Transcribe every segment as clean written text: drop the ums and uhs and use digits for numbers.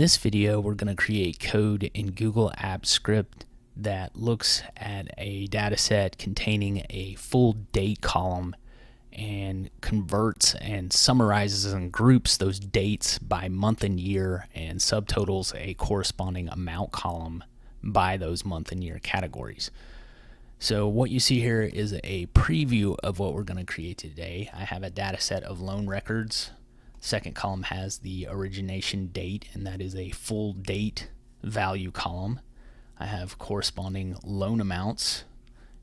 this video, we're going to create code in Google Apps Script that looks at a data set containing a full date column and converts and summarizes and groups those dates by month and year and subtotals a corresponding amount column by those month and year categories. So what you see here is a preview of what we're going to create today. I have a data set of loan records. Second column has the origination date, and that is a full date value column. I have corresponding loan amounts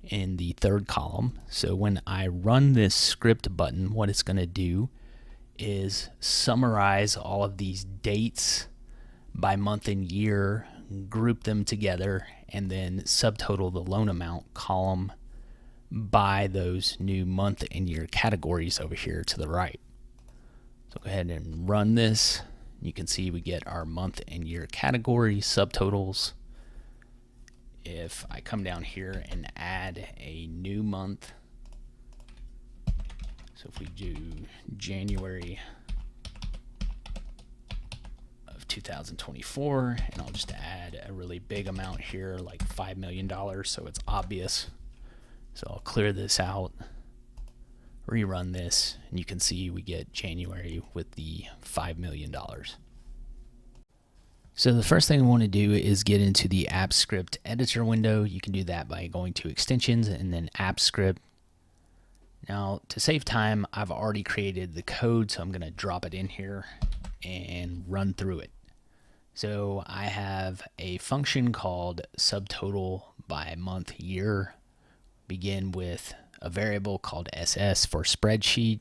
in the third column. So when I run this script button, what it's going to do is summarize all of these dates by month and year, group them together, and then subtotal the loan amount column by those new month and year categories over here to the right. So go ahead and run this. You can see we get our month and year category subtotals. If I come down here and add a new month, so if we do January of 2024, and I'll just add a really big amount here, like $5 million, so it's obvious. So I'll clear this out, rerun this, and you can see we get January with the $5 million. So the first thing we want to do is get into the App Script editor window. You can do that by going to Extensions and then App Script. Now, to save time, I've already created the code, so I'm going to drop it in here and run through it. So I have a function called subtotal by month year. Begin with a variable called SS for spreadsheet.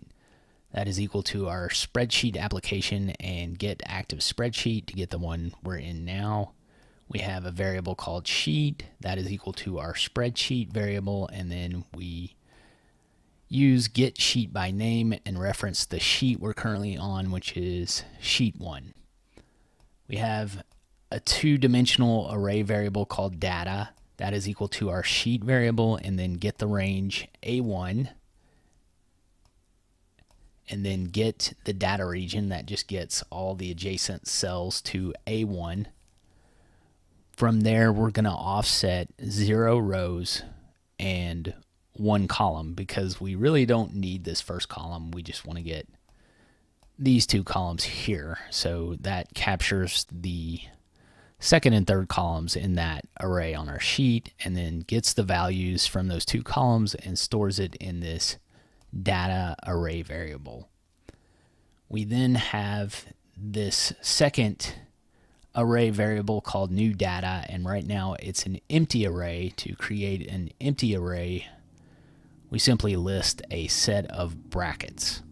That is equal to our spreadsheet application and get active spreadsheet to get the one we're in now. We have a variable called sheet that is equal to our spreadsheet variable, and then we use get sheet by name and reference the sheet we're currently on, which is sheet 1. We have a two-dimensional array variable called data that is equal to our sheet variable, and then get the range A1, and then get the data region that just gets all the adjacent cells to A1. From there, we're going to offset 0 rows and 1 column because we really don't need this first column. We just want to get these 2 columns here. So that captures the second and third columns in that array on our sheet, and then gets the values from those 2 columns and stores it in this data array variable. We then have this second array variable called new data, and right now it's an empty array. To create an empty array, we simply list a set of brackets.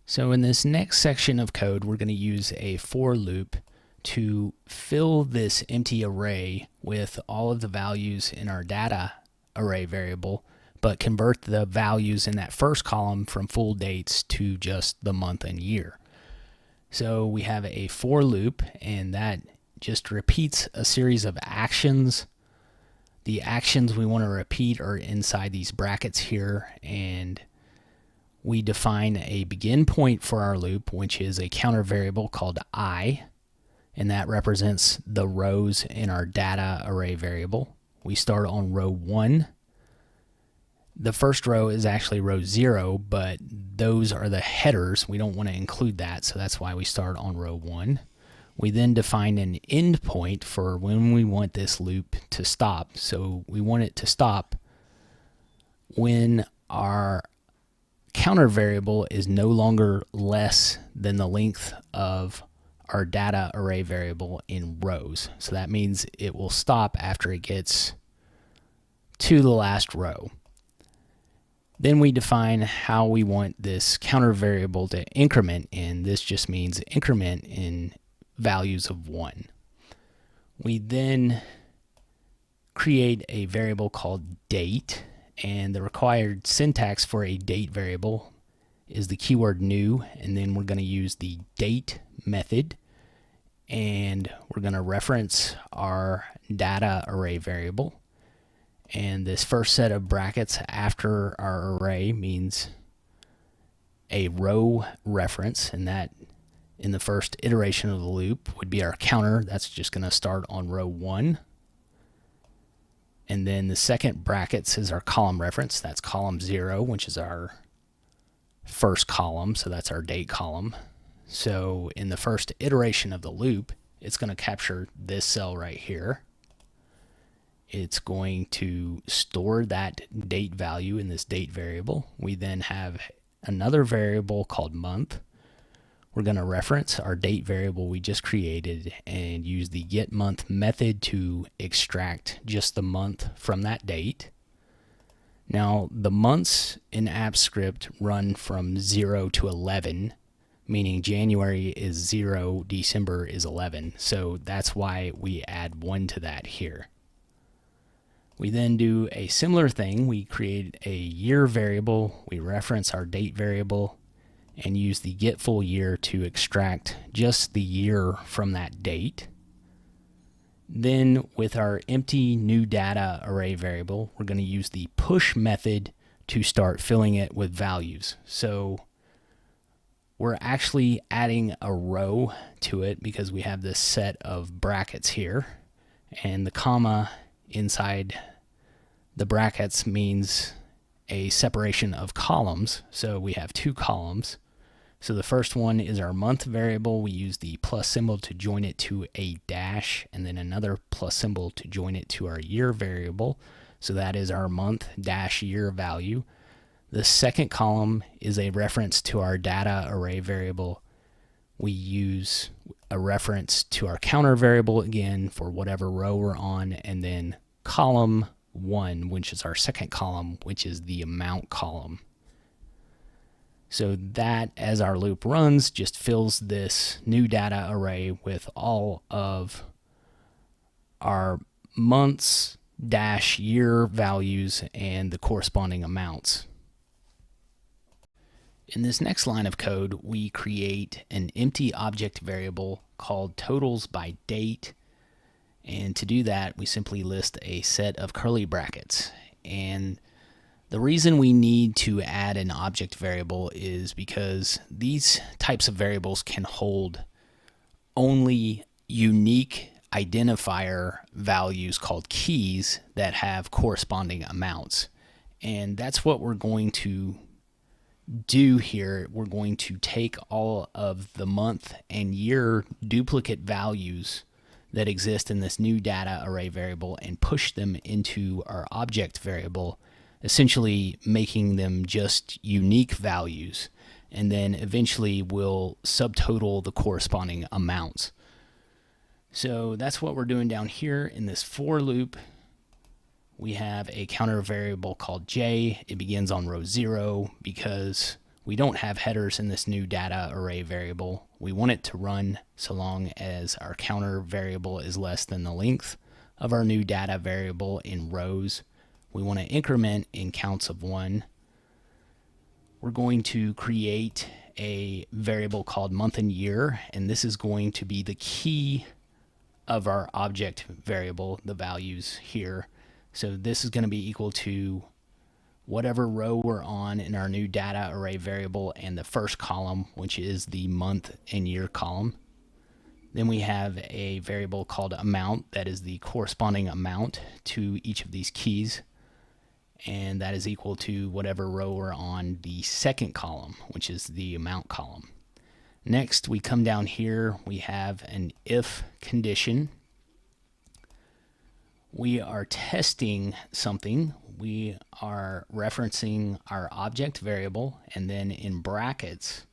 So in this next section of code, we're going to use a for loop to fill this empty array with all of the values in our data array variable, but convert the values in that first column from full dates to just the month and year. So we have a for loop, and that just repeats a series of actions. The actions we want to repeat are inside these brackets here, and we define a begin point for our loop, which is a counter variable called I, and that represents the rows in our data array variable. We start on row 1. The first row is actually row 0, but those are the headers. We don't want to include that, so that's why we start on row 1. We then define an end point for when we want this loop to stop. So we want it to stop when our counter variable is no longer less than the length of our data array variable in rows. So that means it will stop after it gets to the last row. Then we define how we want this counter variable to increment, and this just means increment in values of 1. We then create a variable called date, and the required syntax for a date variable is the keyword new, and then we're going to use the date method, and we're going to reference our data array variable. And this first set of brackets after our array means a row reference, and that in the first iteration of the loop would be our counter. That's just going to start on row 1. And then the second brackets is our column reference. That's column 0, which is our first column. So that's our date column. So in the first iteration of the loop, it's going to capture this cell right here. It's going to store that date value in this date variable. We then have another variable called month. We're going to reference our date variable we just created and use the getMonth method to extract just the month from that date. Now, the months in AppScript run from 0 to 11, meaning January is 0, December is 11. So that's why we add 1 to that here. We then do a similar thing. We create a year variable. We reference our date variable and use the getFullYear to extract just the year from that date. Then with our empty new data array variable, we're going to use the push method to start filling it with values. So we're actually adding a row to it because we have this set of brackets here, and the comma inside the brackets means a separation of columns. So we have 2 columns. So the first one is our month variable. We use the plus symbol to join it to a dash, and then another plus symbol to join it to our year variable. So that is our month dash year value. The second column is a reference to our data array variable. We use a reference to our counter variable again for whatever row we're on, and then column 1, which is our second column, which is the amount column. So that, as our loop runs, just fills this new data array with all of our months dash year values and the corresponding amounts. In this next line of code, we create an empty object variable called totals by date. And to do that, we simply list a set of curly brackets. And the reason we need to add an object variable is because these types of variables can hold only unique identifier values called keys that have corresponding amounts. And that's what we're going to do here. We're going to take all of the month and year duplicate values that exist in this new data array variable and push them into our object variable, essentially making them just unique values, and then eventually we'll subtotal the corresponding amounts. So that's what we're doing down here in this for loop. We have a counter variable called j. It begins on row 0 because we don't have headers in this new data array variable. We want it to run so long as our counter variable is less than the length of our new data variable in rows. We want to increment in counts of 1. We're going to create a variable called month and year, and this is going to be the key of our object variable, the values here. So this is going to be equal to whatever row we're on in our new data array variable and the first column, which is the month and year column. Then we have a variable called amount that is the corresponding amount to each of these keys, and that is equal to whatever row we're on the second column, which is the amount column. Next, we come down here, we have an if condition. We are testing something. We are referencing our object variable, and then in brackets,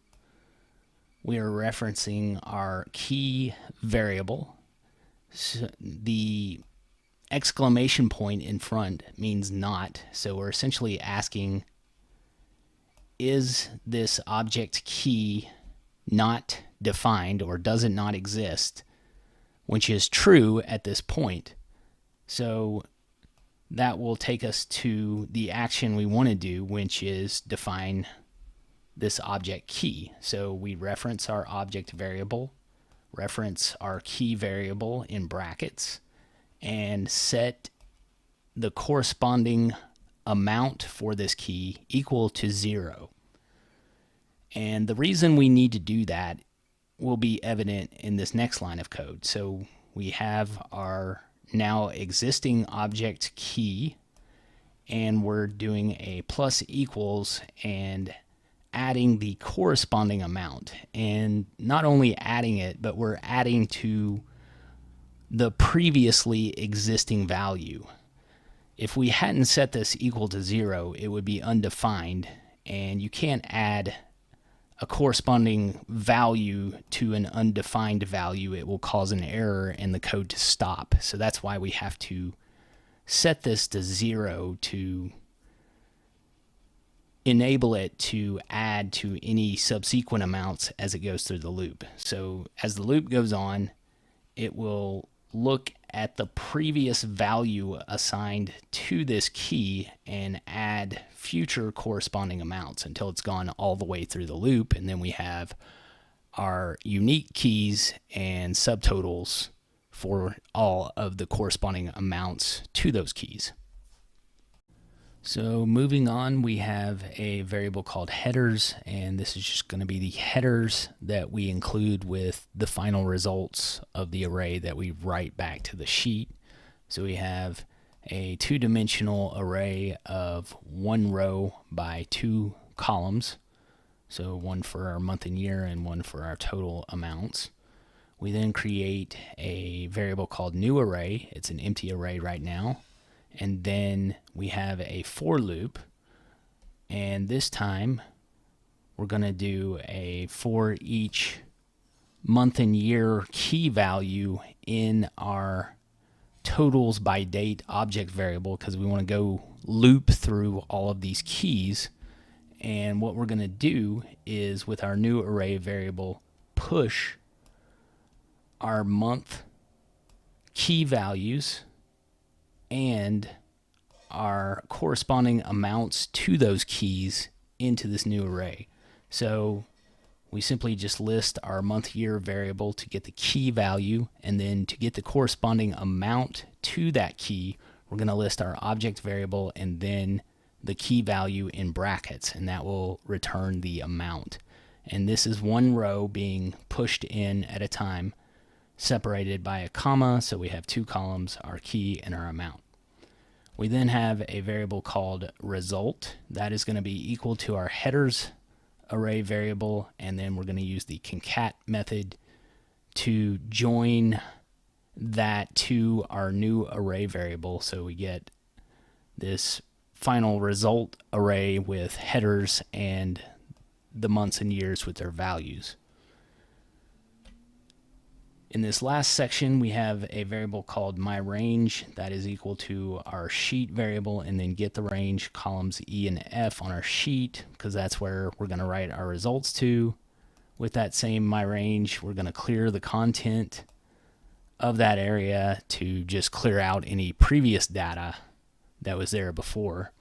we are referencing our key variable. So the exclamation point in front means not, so we're essentially asking, is this object key not defined, or does it not exist, which is true at this point. So that will take us to the action we want to do, which is define this object key. So we reference our object variable, reference our key variable in brackets, and set the corresponding amount for this key equal to 0. And the reason we need to do that will be evident in this next line of code. So we have our now existing object key, and we're doing a plus equals and adding the corresponding amount. And not only adding it, but we're adding to the previously existing value. If we hadn't set this equal to 0, it would be undefined, and you can't add a corresponding value to an undefined value. It will cause an error and the code to stop. So that's why we have to set this to 0 to enable it to add to any subsequent amounts as it goes through the loop. So as the loop goes on, it will look at the previous value assigned to this key and add future corresponding amounts until it's gone all the way through the loop. And then we have our unique keys and subtotals for all of the corresponding amounts to those keys. So moving on, we have a variable called headers, and this is just going to be the headers that we include with the final results of the array that we write back to the sheet. So we have a two-dimensional array of 1 row by 2 columns, so one for our month and year and one for our total amounts. We then create a variable called new array. It's an empty array right now. And then we have a for loop, and this time we're going to do a for each month and year key value in our totals by date object variable, because we want to go loop through all of these keys. And what we're going to do is, with our new array variable, push our month key values and our corresponding amounts to those keys into this new array. So we simply just list our month year variable to get the key value, and then to get the corresponding amount to that key, we're going to list our object variable and then the key value in brackets, and that will return the amount. And this is 1 row being pushed in at a time, separated by a comma, so we have 2 columns, our key and our amount. We then have a variable called result that is going to be equal to our headers array variable, and then we're going to use the concat method to join that to our new array variable, so we get this final result array with headers and the months and years with their values. In this last section, we have a variable called myRange that is equal to our sheet variable, and then get the range columns E and F on our sheet, because that's where we're going to write our results to. With that same myRange, we're going to clear the content of that area to just clear out any previous data that was there before.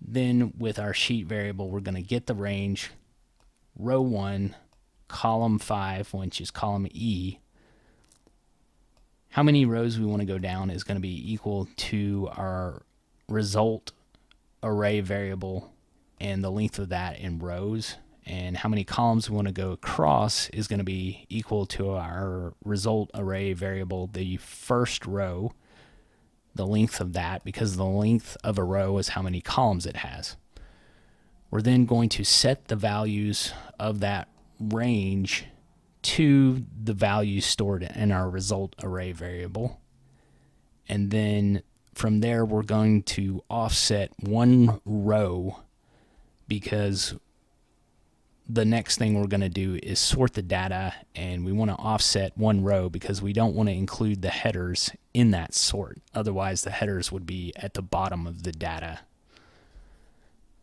Then with our sheet variable, we're going to get the range, row 1, column 5, which is column E. How many rows we want to go down is going to be equal to our result array variable and the length of that in rows. And how many columns we want to go across is going to be equal to our result array variable, the first row, the length of that, because the length of a row is how many columns it has. We're then going to set the values of that range to the values stored in our result array variable, and then from there we're going to offset 1 row, because the next thing we're going to do is sort the data, and we want to offset 1 row because we don't want to include the headers in that sort. Otherwise the headers would be at the bottom of the data.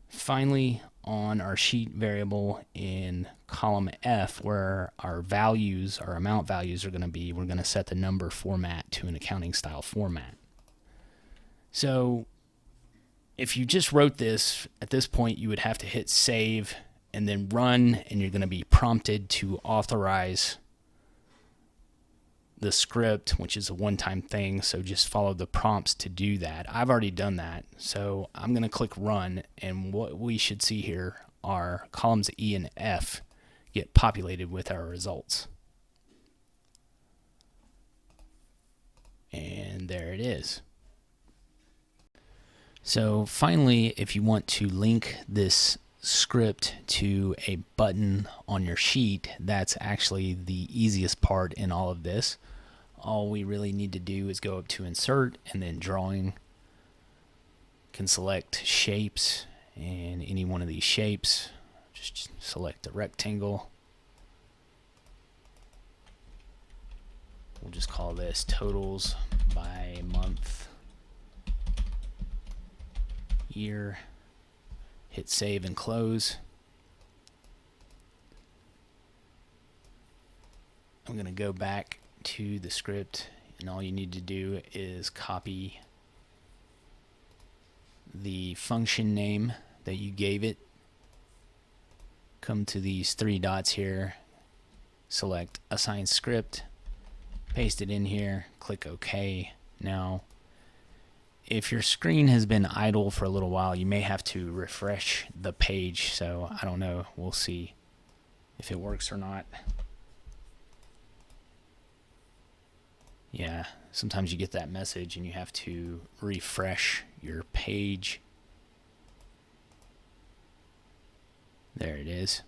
Finally, on our sheet variable in column F, where our values, our amount values are going to be, we're going to set the number format to an accounting style format. So if you just wrote this, at this point you would have to hit save and then run, and you're going to be prompted to authorize the script, which is a one-time thing, so just follow the prompts to do that. I've already done that, so I'm going to click run, and what we should see here are columns E and F get populated with our results. And there it is. So finally, if you want to link this script to a button on your sheet, that's actually the easiest part in all of this. All we really need to do is go up to Insert and then Drawing. Can select shapes, and any one of these shapes, just select the rectangle. We'll just call this totals by month, year. Hit save and close. I'm going to go back to the script, and all you need to do is copy the function name that you gave it. Come to these three dots here, select assign script, paste it in here, click OK. Now, if your screen has been idle for a little while, you may have to refresh the page. So I don't know, we'll see if it works or not. Yeah, sometimes you get that message and you have to refresh your page. There it is.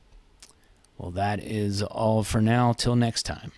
Well, that is all for now. Till next time.